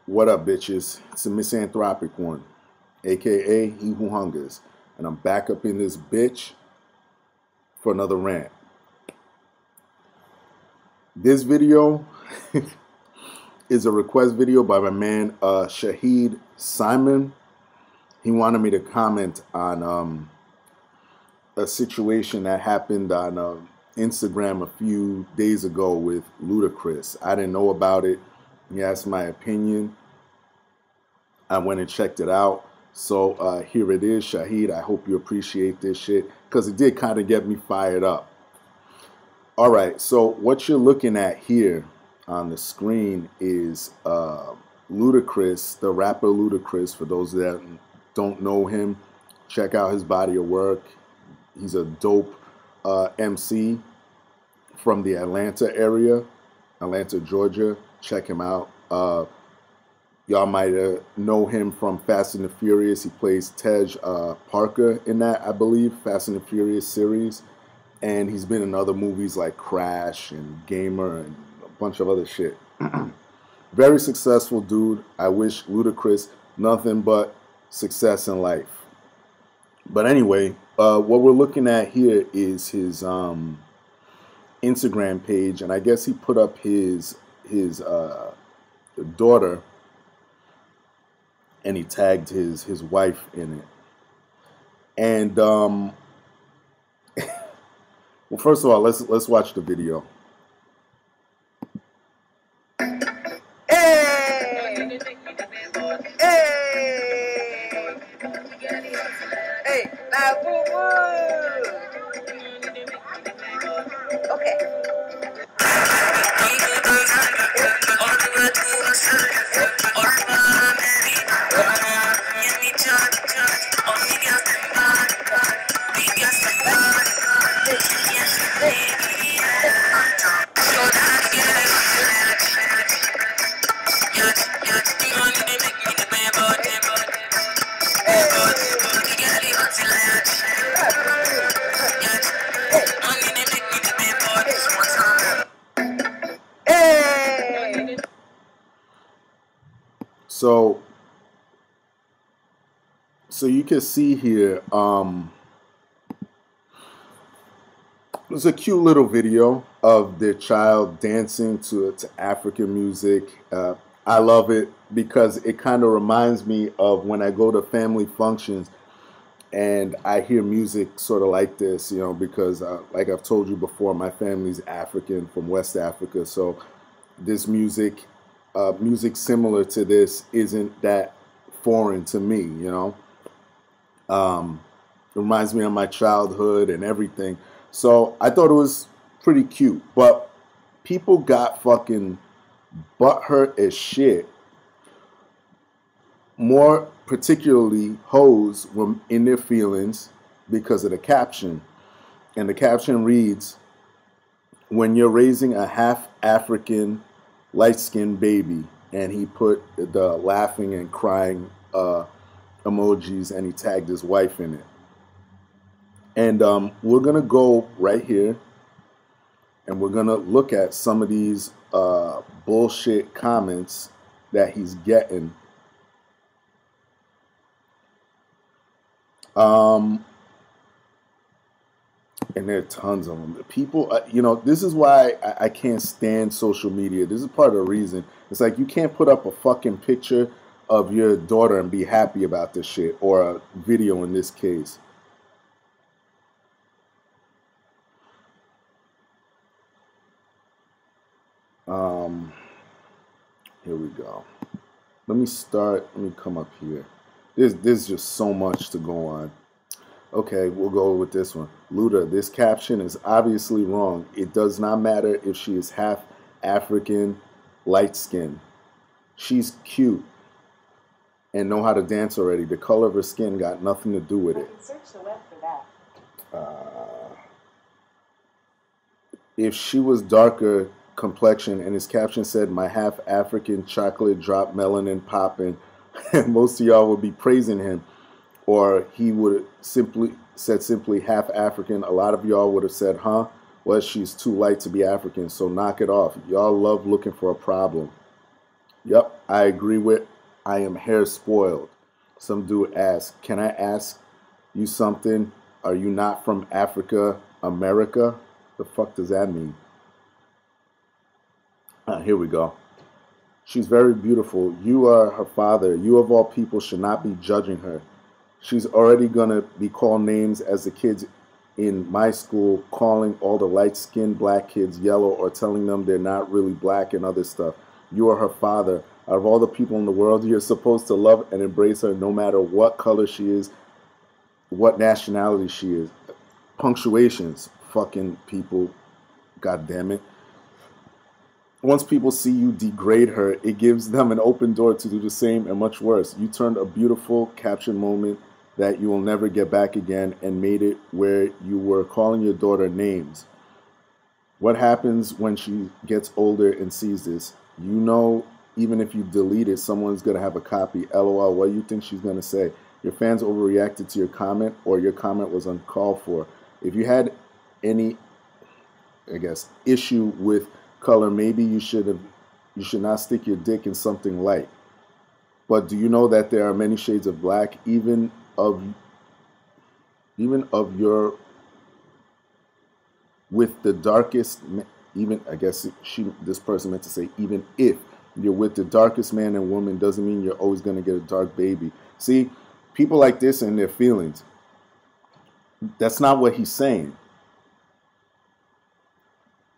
What up, bitches? It's a misanthropic one, aka He Who Hungers, and I'm back up in this bitch for another rant. This video is a request video by my man Shahid Simon. He wanted me to comment on a situation that happened on Instagram a few days ago with Ludacris. I didn't know about it. He asked my opinion. I went and checked it out. So here it is, Shahid. I hope you appreciate this shit because it did kind of get me fired up. All right, so what you're looking at here on the screen is Ludacris, the rapper Ludacris. For those that don't know him, check out his body of work. He's a dope MC from the Atlanta area, Atlanta, Georgia. Check him out. Y'all might know him from Fast and the Furious. He plays Tej Parker in that, I believe, Fast and the Furious series. And he's been in other movies like Crash and Gamer and a bunch of other shit. Very successful dude. I wish Ludacris nothing but success in life. But anyway, what we're looking at here is his Instagram page. And I guess he put up his daughter, and he tagged his wife in it. And well, first of all, let's watch the video. Hey, hey, now boo boo. Okay. So you can see here, there's a cute little video of their child dancing to African music. I love it because it kind of reminds me of when I go to family functions and I hear music sort of like this, you know, because like I've told you before, my family's African from West Africa. So this music, music similar to this isn't that foreign to me, you know. It reminds me of my childhood and everything. So I thought it was pretty cute, but people got fucking butthurt as shit. More particularly, hoes were in their feelings because of the caption. And the caption reads, "When you're raising a half African light-skinned baby," and he put the laughing and crying emojis, and he tagged his wife in it. And we're gonna go right here and we're gonna look at some of these bullshit comments that he's getting. And there are tons of them. People, you know, this is why I can't stand social media. This is part of the reason. It's like you can't put up a fucking picture of your daughter and be happy about this shit, or a video in this case. Here we go. Let me come up here. There's just so much to go on. Okay, we'll go with this one. Luda, this caption is obviously wrong. It does not matter if she is half African, light skinned. She's cute. and know how to dance already. The color of her skin got nothing to do with it. I can search the web for that. If she was darker complexion and his caption said, my half African chocolate drop melanin popping, most of y'all would be praising him. Or he would simply half African. A lot of y'all would have said, huh? Well, she's too light to be African, so knock it off. Y'all love looking for a problem. Yep, I agree with. I am hair spoiled. Some dude asked, can I ask you something? Are you not from Africa, America? The fuck does that mean? Here we go. She's very beautiful. You are her father. You of all people should not be judging her. She's already going to be called names as the kids in my school, calling all the light-skinned black kids yellow or telling them they're not really black and other stuff. You are her father. Out of all the people in the world, you're supposed to love and embrace her no matter what color she is, what nationality she is. Punctuations, fucking people, god damn it. Once people see you degrade her, it gives them an open door to do the same and much worse. You turned a beautiful caption moment that you will never get back again and made it where you were calling your daughter names. What happens when she gets older and sees this? You know, even if you delete it, someone's going to have a copy. LOL, what do you think she's going to say? Your fans overreacted to your comment, or your comment was uncalled for. If you had any, I guess, issue with color, maybe you should not stick your dick in something light. But do you know that there are many shades of black, even of your, with the darkest, even, I guess this person meant to say, even if you're with the darkest man and woman, doesn't mean you're always going to get a dark baby. See, people like this and their feelings, that's not what he's saying.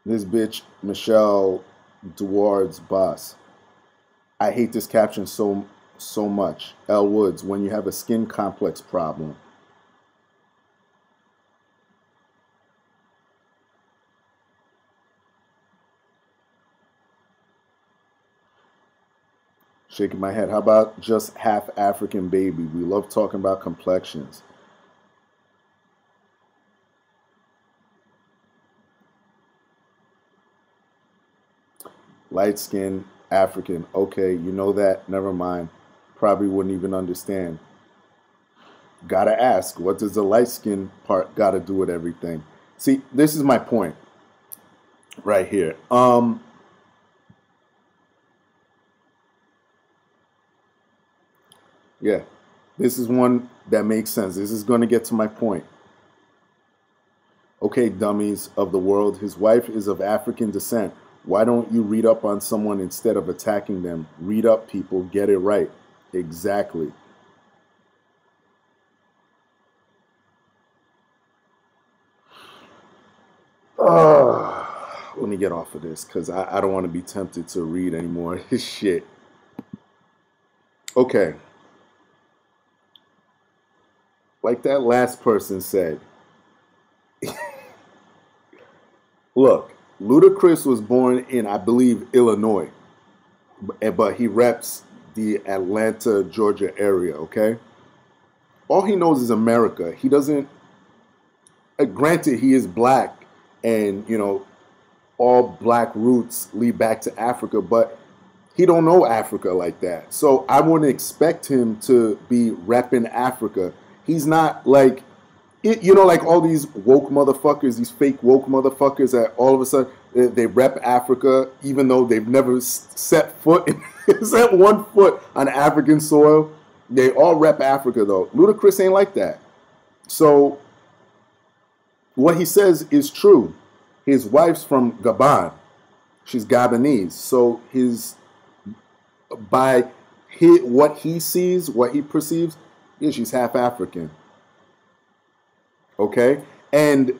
This bitch, Michelle Duard's boss. I hate this caption so much. L. Woods, when you have a skin complex problem. Shaking my head. How about just half African baby? We love talking about complexions. Light skin, African. Okay, you know that. Never mind. Probably wouldn't even understand. Gotta ask, what does the light skin part gotta do with everything? See, this is my point right here. Yeah, this is one that makes sense. This is going to get to my point. Okay, dummies of the world, his wife is of African descent. Why don't you read up on someone instead of attacking them? Read up, people. Get it right. Exactly. Let me get off of this because I don't want to be tempted to read any more of this shit. Okay. Like that last person said, look, Ludacris was born in, I believe, Illinois, but he reps the Atlanta, Georgia area, okay? All he knows is America. He doesn't, granted, he is black and, you know, all black roots lead back to Africa, but he don't know Africa like that. So I wouldn't expect him to be repping Africa. He's not like, you know, like all these woke motherfuckers, these fake woke motherfuckers that all of a sudden they rep Africa, even though they've never set one foot on African soil. They all rep Africa, though. Ludacris ain't like that. So what he says is true. His wife's from Gabon. She's Gabonese. So what he sees, what he perceives, yeah, she's half African. Okay? And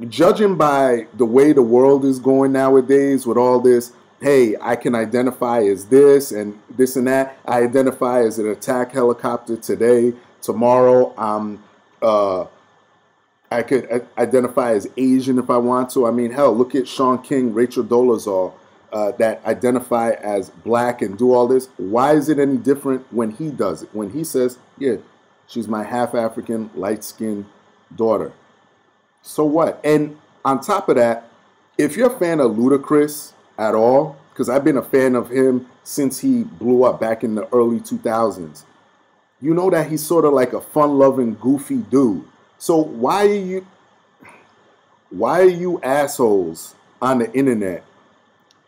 judging by the way the world is going nowadays with all this, hey, I can identify as this and that. I identify as an attack helicopter today. Tomorrow, I could identify as Asian if I want to. I mean, hell, look at Sean King, Rachel Dolezal, that identify as black and do all this, why is it any different when he does it? When he says, yeah, she's my half African, light-skinned daughter. So what? And on top of that, if you're a fan of Ludacris at all, because I've been a fan of him since he blew up back in the early 2000s, you know that he's sort of like a fun-loving, goofy dude. So why are you assholes on the internet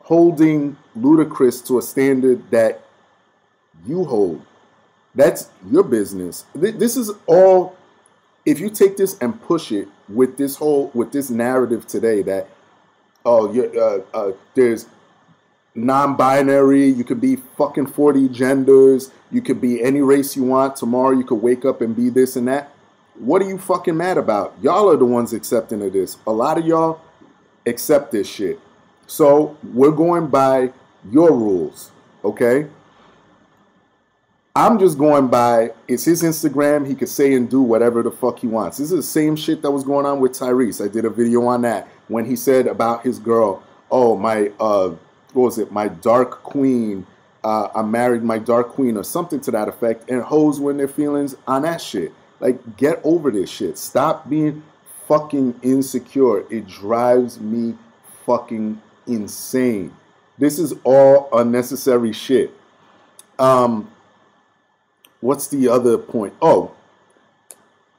holding Ludacris to a standard that you hold? That's your business. This is all, if you take this and push it with this narrative today that, there's non-binary, you could be fucking 40 genders, you could be any race you want, tomorrow you could wake up and be this and that. What are you fucking mad about? Y'all are the ones accepting of this. A lot of y'all accept this shit. So we're going by your rules, okay? I'm just going by, it's his Instagram. He could say and do whatever the fuck he wants. This is the same shit that was going on with Tyrese. I did a video on that when he said about his girl, oh, my, what was it? My dark queen. I married my dark queen or something to that effect. And hoes win their feelings on that shit. Like, get over this shit. Stop being fucking insecure. It drives me fucking insane. This is all unnecessary shit. What's the other point? Oh,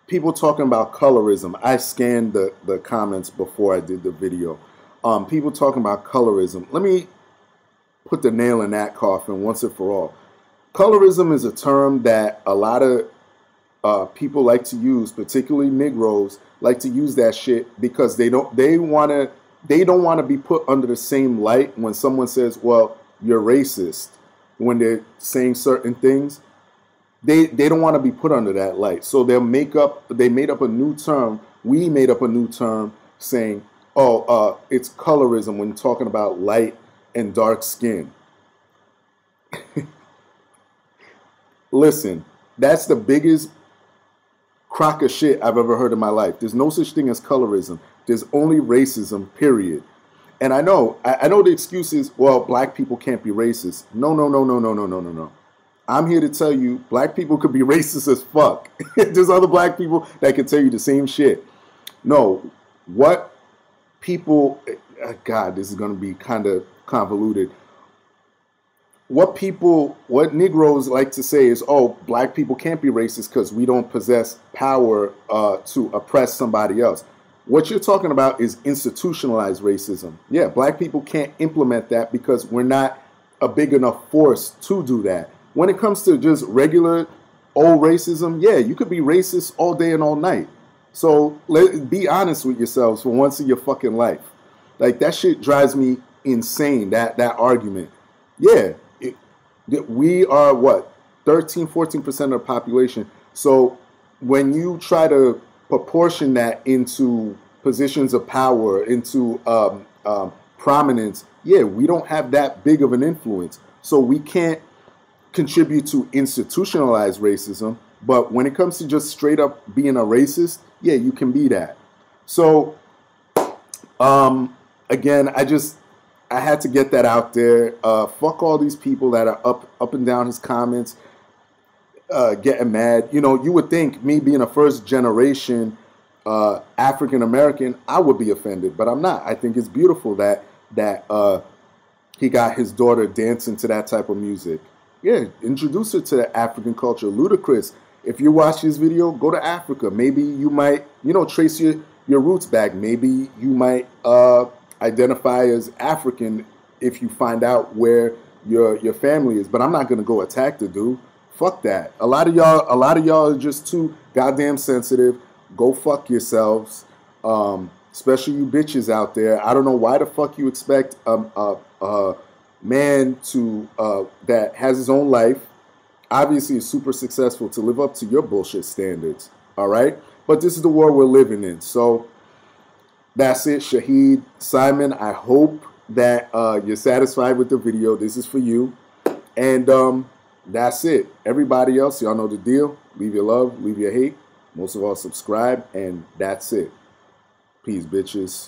people talking about colorism. I scanned the comments before I did the video. People talking about colorism. Let me put the nail in that coffin once and for all. Colorism is a term that a lot of people like to use, particularly Negroes, like to use that shit because they don't want to be put under the same light when someone says, well, you're racist, when they're saying certain things. They don't want to be put under that light. So they made up a new term. We made up a new term saying, oh, it's colorism when talking about light and dark skin. Listen, that's the biggest crock of shit I've ever heard in my life. There's no such thing as colorism. There's only racism, period. And I know the excuse is, well, black people can't be racist. No. I'm here to tell you, black people could be racist as fuck. There's other black people that can tell you the same shit. No, what people, God, this is going to be kind of convoluted. What Negroes like to say is, oh, black people can't be racist because we don't possess power to oppress somebody else. What you're talking about is institutionalized racism. Yeah, black people can't implement that because we're not a big enough force to do that. When it comes to just regular old racism, yeah, you could be racist all day and all night. So be honest with yourselves for once in your fucking life. Like, that shit drives me insane, that argument. Yeah, we are, what, 13, 14% of the population. So when you try to proportion that into positions of power, into prominence, yeah, we don't have that big of an influence. So we can't contribute to institutionalized racism, but when it comes to just straight up being a racist, yeah, you can be that. So, again, I had to get that out there. Fuck all these people that are up and down his comments, getting mad. You know, you would think me being a first generation African American, I would be offended, but I'm not. I think it's beautiful that he got his daughter dancing to that type of music. Yeah, introduce her to the African culture. Ludacris, if you watch this video, go to Africa. Maybe you might, trace your roots back. Maybe you might identify as African if you find out where your family is. But I'm not gonna go attack the dude. Fuck that. A lot of y'all are just too goddamn sensitive. Go fuck yourselves. Especially you bitches out there. I don't know why the fuck you expect man to that has his own life, obviously is super successful, to live up to your bullshit standards. All right, but this is the world we're living in. So that's it, Shaheed Simon. I hope that you're satisfied with the video. This is for you, and that's it. Everybody else, y'all know the deal. Leave your love, leave your hate. Most of all, subscribe, and that's it. Peace, bitches.